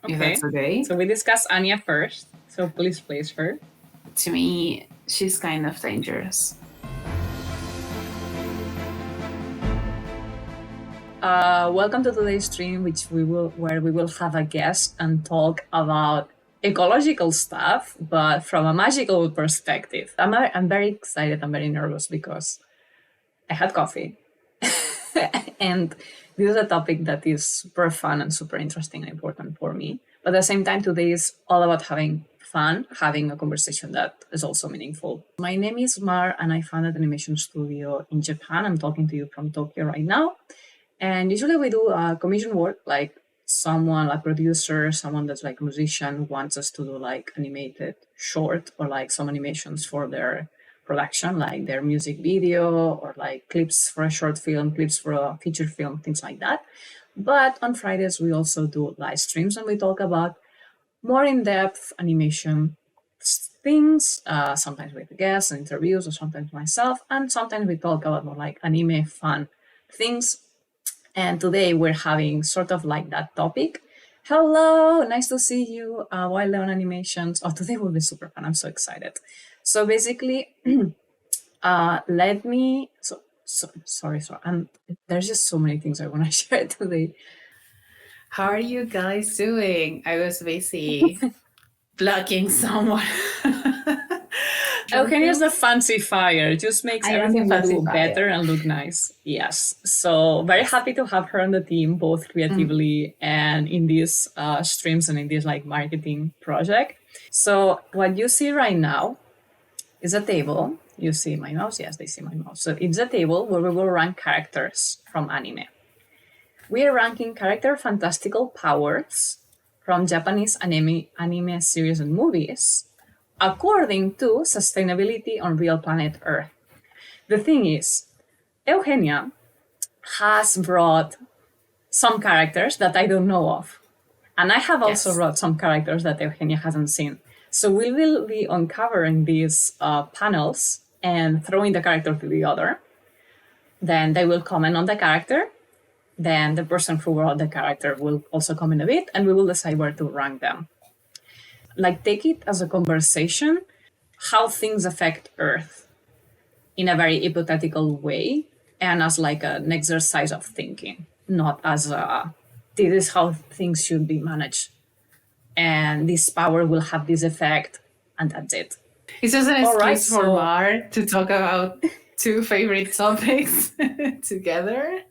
if Okay. that's okay. So we discuss Anya first. So please place her. To me, she's kind of dangerous. Welcome to today's stream, where we will have a guest and talk about ecological stuff, but from a magical perspective. I'm very excited. I'm very nervous because I had coffee, and this is a topic that is super fun and super interesting and important for me. But at the same time, today is all about having fun, having a conversation that is also meaningful. My name is Mar, and I founded an animation studio in Japan. I'm talking to you from Tokyo right now. And usually we do commission work, like someone, like producer, someone that's like a musician wants us to do like animated short or like some animations for their production, like their music video or like clips for a short film, clips for a feature film, things like that. But on Fridays, we also do live streams and we talk about more in-depth animation things, sometimes with guests and interviews or sometimes myself. And sometimes we talk about more like anime fun things. And today we're having sort of like that topic. Hello, nice to see you. Wild Leon Animations. Oh, today will be super fun. I'm so excited. So basically, let me. Sorry. There's just so many things I want to share today. How are you guys doing? I was busy blocking someone. Eugenia's a fancy fire. Just makes everything look better and look nice. Yes. So very happy to have her on the team, both creatively and in these streams and in this like marketing project. So what you see right now is a table. You see my mouse? Yes, they see my mouse. So it's a table where we will rank characters from anime. We are ranking character fantastical powers from Japanese anime series and movies according to sustainability on real planet Earth. The thing is, Eugenia has brought some characters that I don't know of. And I have also brought some characters that Eugenia hasn't seen. So we will be uncovering these panels and throwing the character to the other. Then they will comment on the character. Then the person who brought the character will also comment a bit, and we will decide where to rank them. Like, take it as a conversation, how things affect Earth in a very hypothetical way, and as like an exercise of thinking, not as a, this is how things should be managed. And this power will have this effect, and that's it. It's just an excuse for Mar to talk about two favorite topics together.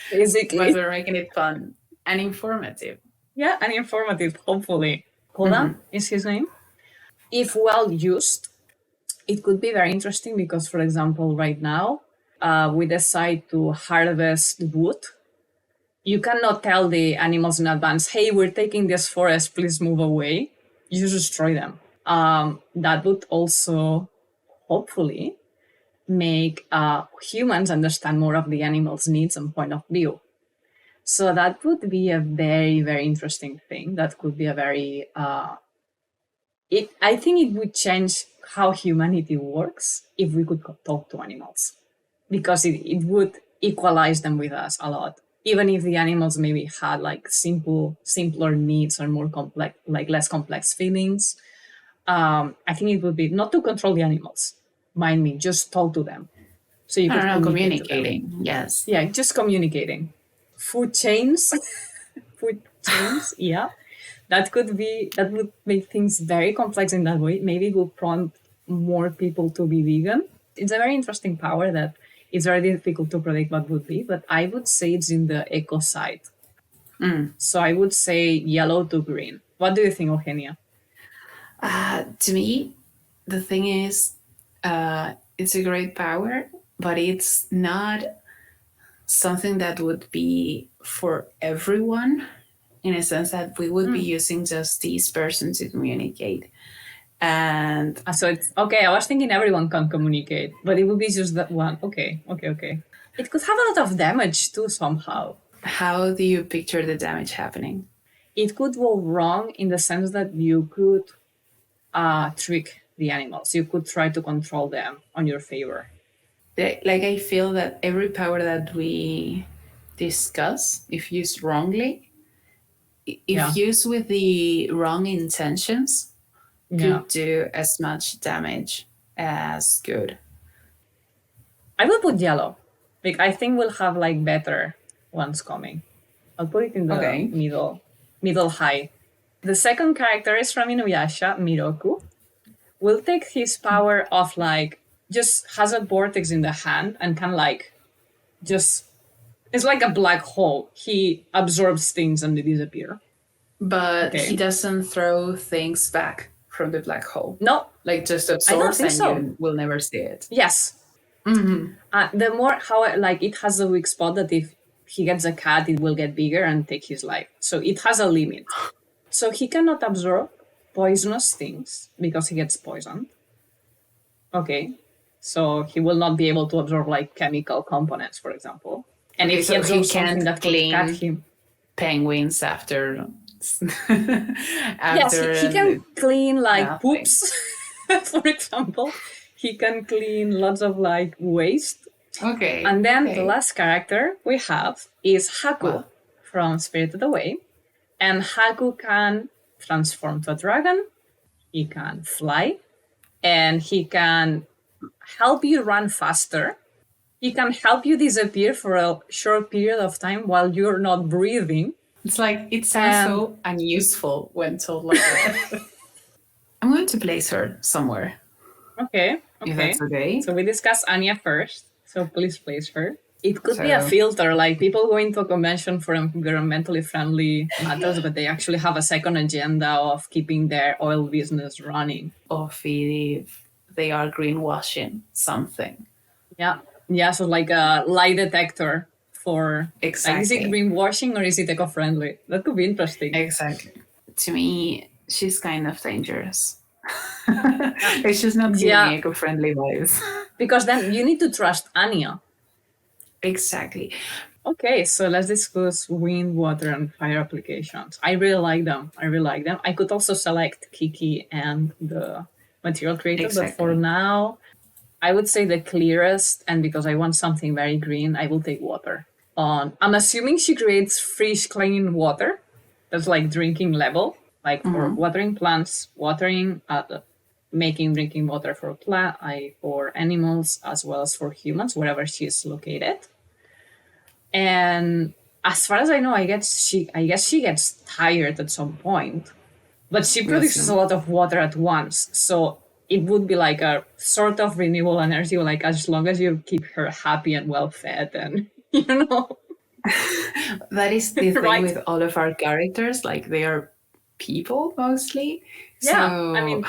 Basically. But we're making it fun and informative. Yeah, and informative, hopefully. Koda is his name. If well used, it could be very interesting because, for example, right now, we decide to harvest wood. You cannot tell the animals in advance, hey, we're taking this forest, please move away. You just destroy them. That would also, hopefully, make humans understand more of the animals' needs and point of view. So that would be a very, very interesting thing. That could be a very... I think it would change how humanity works if we could talk to animals. Because it would equalize them with us a lot. Even if the animals maybe had like simpler needs or more complex, like less complex feelings. I think it would be not to control the animals. Mind me, just talk to them. So you could communicating. Yes. Yeah, just communicating. Food chains, yeah. That would make things very complex in that way. Maybe it would prompt more people to be vegan. It's a very interesting power that it's very difficult to predict what would be, but I would say it's in the eco side. So I would say yellow to green. What do you think, Eugenia? To me, the thing is, it's a great power, but it's not something that would be for everyone, in a sense that we would be using just this person to communicate. And so it's okay. I was thinking everyone can communicate, but it would be just that one. Okay. It could have a lot of damage too somehow. How do you picture the damage happening? It could go wrong in the sense that you could trick the animals. You could try to control them on your favor. Like, I feel that every power that we discuss, if used wrongly, if used with the wrong intentions, could do as much damage as good. I will put yellow. Like, I think we'll have like better ones coming. I'll put it in the middle high. The second character is from Inuyasha, Miroku. Will take his power of like, just has a vortex in the hand and can like, just, it's like a black hole. He absorbs things and they disappear. But he doesn't throw things back from the black hole. No. Like just absorbs and you will never see it. Yes. The more how like it has a weak spot that if he gets a cat, it will get bigger and take his life. So it has a limit. So he cannot absorb poisonous things because he gets poisoned. Okay. So he will not be able to absorb like chemical components, for example. And if he absorbs something that could cut him. Penguins after yes, he can clean like poops, for example. He can clean lots of like waste. Okay. And then the last character we have is Haku from Spirited Away. And Haku can transform to a dragon. He can fly. And he can help you run faster. He can help you disappear for a short period of time while you're not breathing. It's like, it sounds so unuseful when told like that. I'm going to place her somewhere. Okay. If that's okay. So we discussed Anya first. So please place her. It could be a filter, like people going to a convention for environmentally friendly matters, but they actually have a second agenda of keeping their oil business running. Or if they are greenwashing something. Yeah. Yeah, so like a lie detector for... Exactly. Like, is it greenwashing or is it eco-friendly? That could be interesting. Exactly. To me, she's kind of dangerous. It's just not giving me eco-friendly vibes. Because then you need to trust Anya. Exactly. Okay, so let's discuss wind, water, and fire applications. I really like them. I could also select Kiki and the material creator, but for now, I would say the clearest, and because I want something very green, I will take water. I'm assuming she creates fresh, clean water. That's like drinking level, like for watering plants, making drinking water for for animals as well as for humans, wherever she is located. And as far as I know, I guess she gets tired at some point, but she produces a lot of water at once. So it would be like a sort of renewable energy, like as long as you keep her happy and well fed, and That is the thing with all of our characters. Like they are people mostly. Yeah, so... I mean,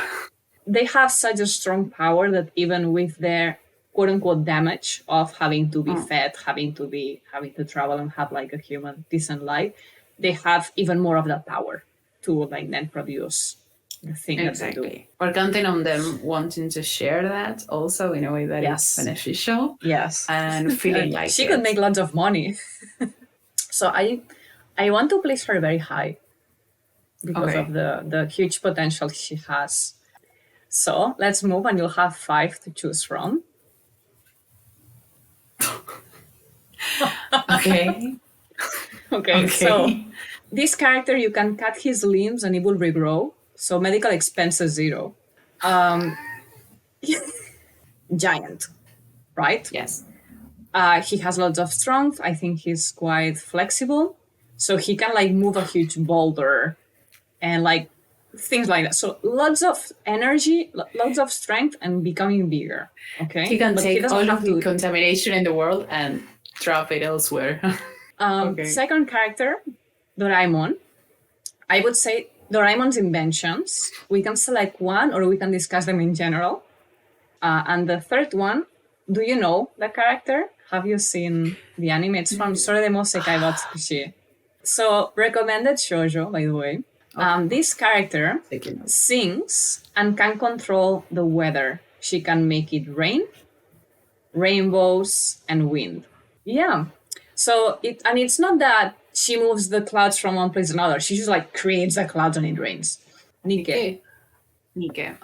they have such a strong power that even with their quote unquote damage of having to be fed, having to travel and have like a human decent life, they have even more of that power to like then produce the thing that they do. We're counting on them wanting to share that also in a way that is beneficial. Yes. And feeling like she could make lots of money. So I want to place her very high because of the huge potential she has. So let's move and you'll have 5 to choose from. Okay. Okay, so this character, you can cut his limbs and it will regrow. So medical expenses 0. Giant, right? Yes. He has lots of strength. I think he's quite flexible. So he can like move a huge boulder and like things like that. So lots of energy, lots of strength and becoming bigger. Okay. He can take all of the contamination in the world and drop it elsewhere. Second character, Doraemon. I would say Doraemon's inventions. We can select one or we can discuss them in general. And the third one, do you know the character? Have you seen the anime? It's from Sorede Sekai wa Tsukushi. So, recommended shoujo, by the way. This character sings and can control the weather. She can make it rain, rainbows, and wind. Yeah. So, it's not that she moves the clouds from one place to another. She just like creates the clouds and it rains. Nike. Okay.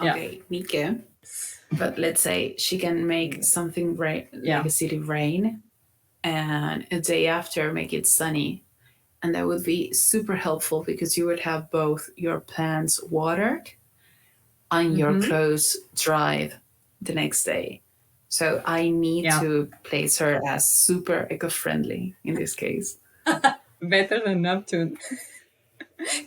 Nike. But let's say she can make something like a city rain and a day after make it sunny And that would be super helpful because you would have both your plants watered and your Mm-hmm. clothes dried the next day. So I need Yeah. to place her as super eco-friendly in this case. Better than Neptune.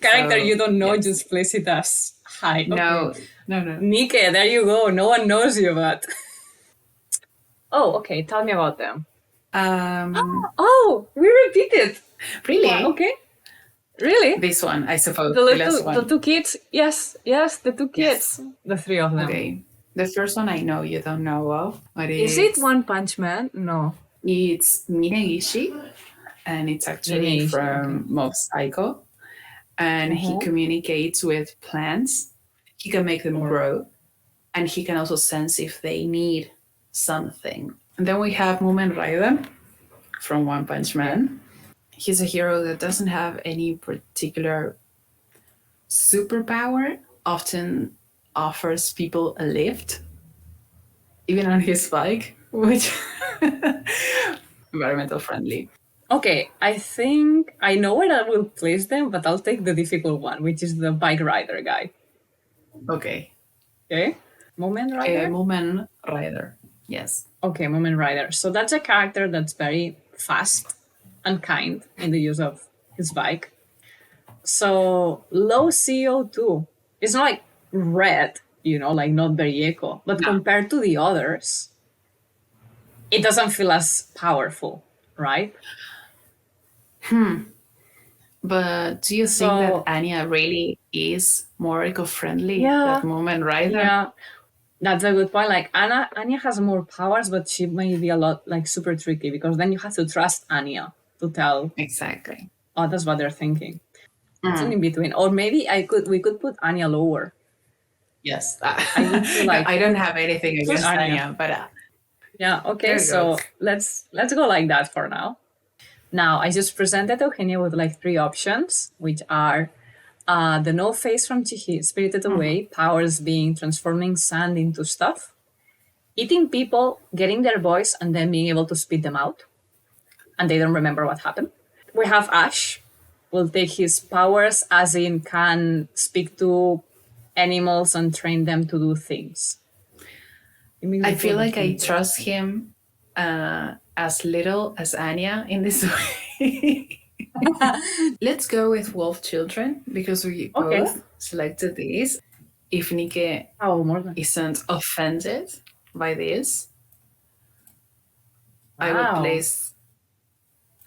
Character you So don't know, yes. just place it as high. Okay. No, no, no. Nike, there you go. No one knows you, but. Oh, okay. Tell me about them. Oh, we repeated. Wow, Really? okay. Really? This one, I suppose, the last The one. two kids. Yes, yes, the two kids. Yes. The three of them. Okay. The first one I know you don't know of, but Is it One Punch Man? No. it's Minegishi, and it's actually Lineage. Okay. from Mob Psycho. And he Uh-huh. communicates with plants. He can make them Or grow, and he can also sense if they need something. And then we have Mumen Rider from One Punch Man. He's a hero that doesn't have any particular superpower, often offers people a lift, even on his bike, which environmental friendly. okay, I think I know where I will place them, but I'll take the difficult one, which is the bike rider guy. Okay. Okay? Moment Rider? Mumen Rider. Yes. Okay, Moment Rider. So that's a character that's very fast and kind in the use of his bike. So low CO2. It's not like red, like not very eco. But No. compared to the others, it doesn't feel as powerful, right? But do you think that Anya really is more eco-friendly Yeah, than Mumen Rider? yeah, that's a good point. Like Anya has more powers, but she may be a lot like super tricky because then you have to trust Anya to tell Exactly. others what they're thinking. It's an in between, or maybe we could put Anya lower. Yes. I would feel like I don't have anything push against Anya. Anya, but Yeah. Okay. there you go. So let's go like that for now. Now I just presented Eugenia with like 3 options, which are the no face from Chihi, Spirited Away, powers being transforming sand into stuff, eating people, getting their voice, and then being able to spit them out, and they don't remember what happened. We have Ash, will take his powers as in can speak to animals and train them to do things. I feel like I trust him as little as Anya in this way. Let's go with Wolf Children because we both selected these. If Nike isn't offended by this, I would place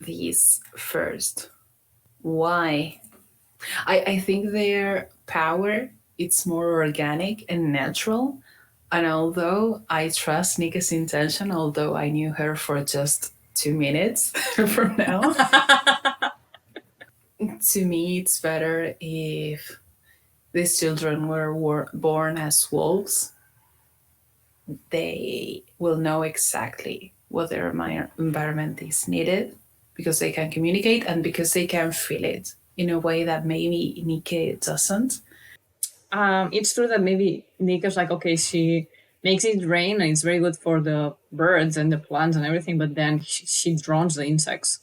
these first. Why? I think their power it's more organic and natural. And although I trust Nika's intention, although I knew her for just 2 minutes from now, to me it's better if these children were born as wolves. They will know exactly what their environment is needed because they can communicate and because they can feel it in a way that maybe Nike doesn't. It's true that maybe Nika's like, okay, she makes it rain and it's very good for the birds and the plants and everything, but then she drowns the insects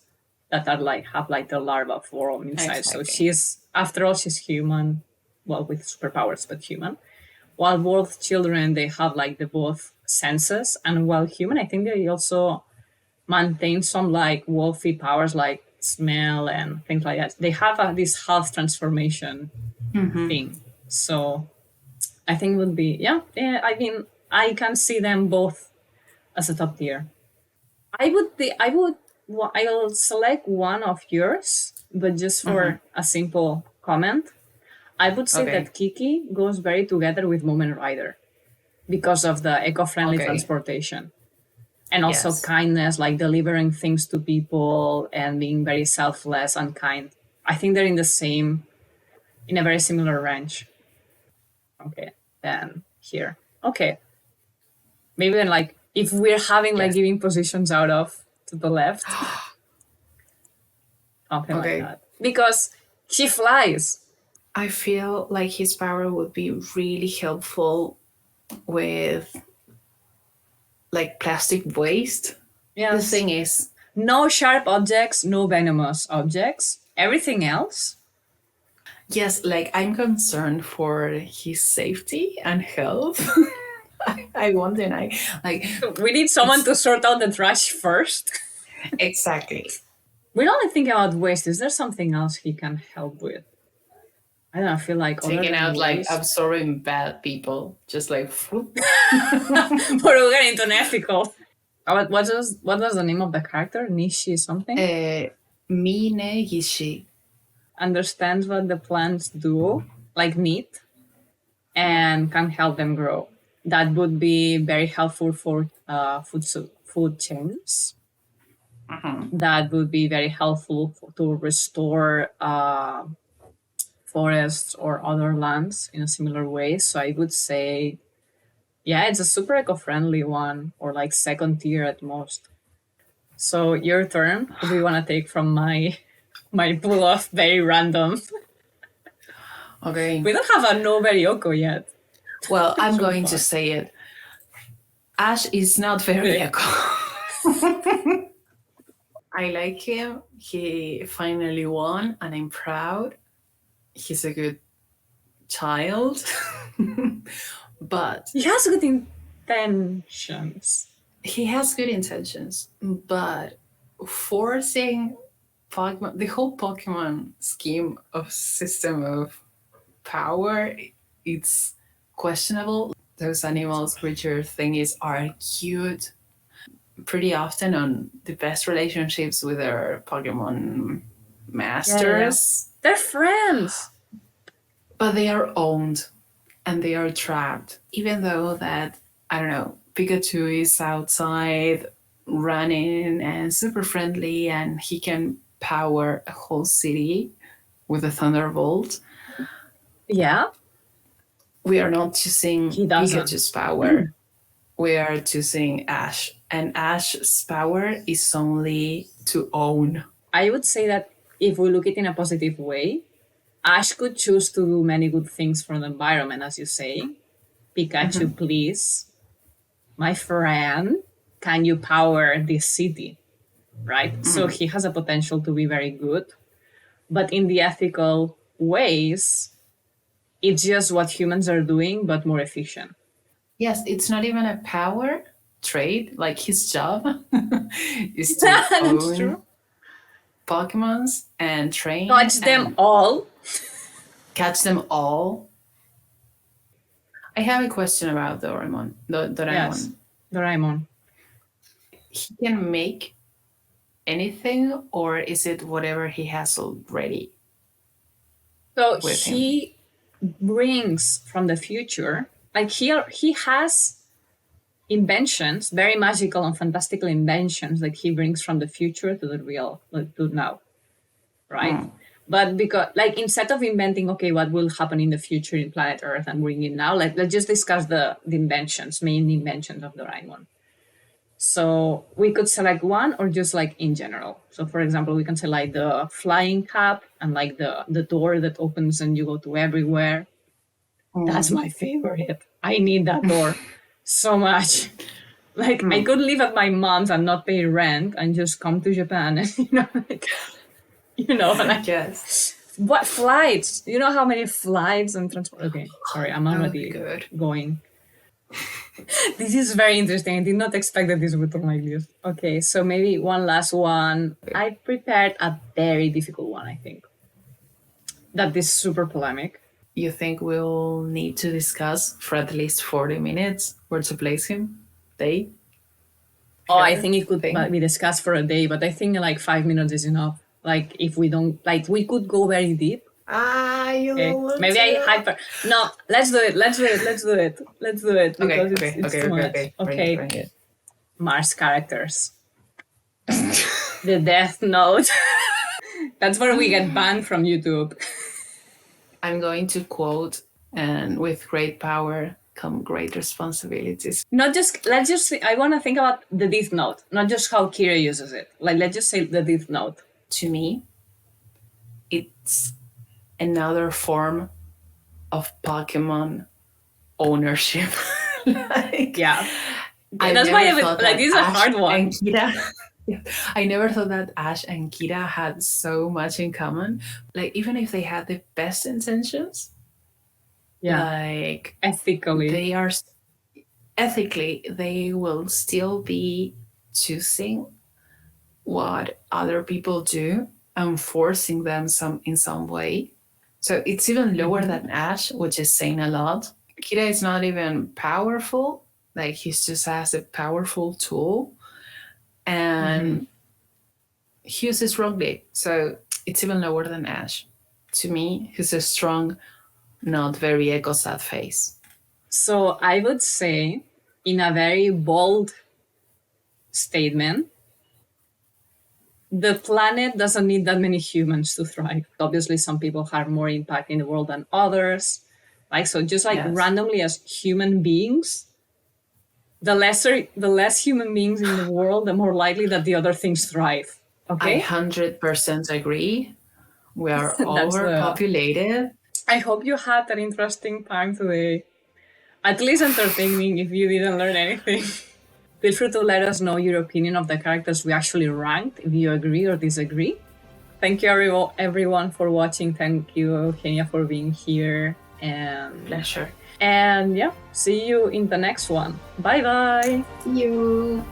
that are like have like the larva form inside. Exactly. So she's after all she's human, well with superpowers, but human. While wolf children they have like the both senses, and while human, I think they also maintain some like wolfy powers like smell and things like that. They have this half transformation thing. So I think it would be I mean I can see them both as a top tier. I'll select one of yours, but just for a simple comment. I would say that Kiki goes very together with Mumen Rider because of the eco-friendly transportation. And also kindness, like delivering things to people and being very selfless and kind. I think they're in a very similar range. Okay, then here. Okay. Maybe then like if we're having like giving positions out of to the left. Something like that. Because she flies. I feel like his power would be really helpful with like plastic waste. Yes. The thing is, no sharp objects, no venomous objects. Everything else? Yes, like I'm concerned for his safety and health. I won't deny. Like We need someone to sort out the trash first. exactly. We're only thinking about waste. Is there something else he can help with? I don't know, I feel like other Taking than out like waste. absorbing bad people, just like But we're getting into unethical. What was the name of the character? Nishi something? Mine Gishi. Understands what the plants do, like need, and can help them grow. That would be very helpful for food chains. That would be very helpful to restore forests or other lands in a similar way. So I would say, yeah, it's a super eco-friendly one, or like second tier at most. So your turn. Who do you want to take from my pool of very random? Okay. We don't have a no very Yoko yet. Well, I'm So going far. to say it. Ash is not very eco. I like him. He finally won, and I'm proud. He's a good child. But He has good intentions. he has good intentions. But forcing Pokemon, the whole Pokemon scheme of system of power, it's questionable. Those animals, creature thingies are cute. Pretty often on the best relationships with their Pokemon masters. Yeah. They're friends. But they are owned and they are trapped. Even though that, I don't know, Pikachu is outside running and super friendly and he can power a whole city with a thunderbolt. Yeah. We are not choosing Pikachu's power. We are choosing Ash. And Ash's power is only to own. I would say that if we look at it in a positive way, Ash could choose to do many good things for the environment, as you say. Pikachu, please, my friend, can you power this city? Right? So he has a potential to be very good. But in the ethical ways, it's just what humans are doing, but more efficient. Yes, it's not even a power trade. Like his job is to own Pokemons and train. Catch them all. Catch them all. I have a question about Doraemon. Yes, Doraemon. He can make anything, or is it whatever he has already? So he brings from the future, like he has inventions, very magical and fantastical inventions that he brings from the future to the real, to now, right? But because, like, instead of inventing, okay, what will happen in the future in planet Earth and bring it now, let's just discuss the inventions, main inventions of Doraemon. So we could select one or just like in general. So for example, we can select the flying cap and like the door that opens and you go to everywhere. That's my favorite. I need that door so much. Like I could live at my mom's and not pay rent and just come to Japan and like like yes. What flights? You know how many flights and transport? Okay, sorry, I'm already going. This is very interesting. I did not expect that this would turn like this. Okay, so maybe one last one. I prepared a very difficult one, I think. That is super polemic. You think we'll need to discuss for at least 40 minutes where to place him? Day? Oh, I think it could be discussed for a day, but I think like 5 minutes is enough. Like if we don't, like we could go very deep. You okay. Maybe I hyper. No, let's do it. Let's do it. Because it's too much. Okay. Bring it. Mars characters. The Death Note. That's where we get banned from YouTube. I'm going to quote, and with great power come great responsibilities. Let's just say, I want to think about the Death Note, not just how Kira uses it. Like, let's just say the Death Note. To me, it's another form of Pokemon ownership. Yeah. That's why this is a hard one. I never thought that Ash and Kira had so much in common. Like, even if they had the best intentions, Yeah, like, ethically. they are ethically, they will still be choosing what other people do and forcing them in some way. So it's even lower Mm-hmm. than Ash, which is saying a lot. Kira is not even powerful. Like, he's just has a powerful tool, Mm-hmm. and he uses wrongly. So it's even lower than Ash. To me, he's a strong, not very ego sad face. So I would say, in a very bold statement, the planet doesn't need that many humans to thrive. Obviously, some people have more impact in the world than others. Like, so just like Yes. randomly as human beings, the less human beings in the world, the more likely that the other things thrive. I Okay? 100% agree. We are That's the. overpopulated. I hope you had an interesting time today. At least entertaining if you didn't learn anything. Feel free to let us know your opinion of the characters we actually ranked, if you agree or disagree. Thank you, everyone, for watching. Thank you, Eugenia, for being here. Pleasure. And yeah, see you in the next one. Bye bye. See you.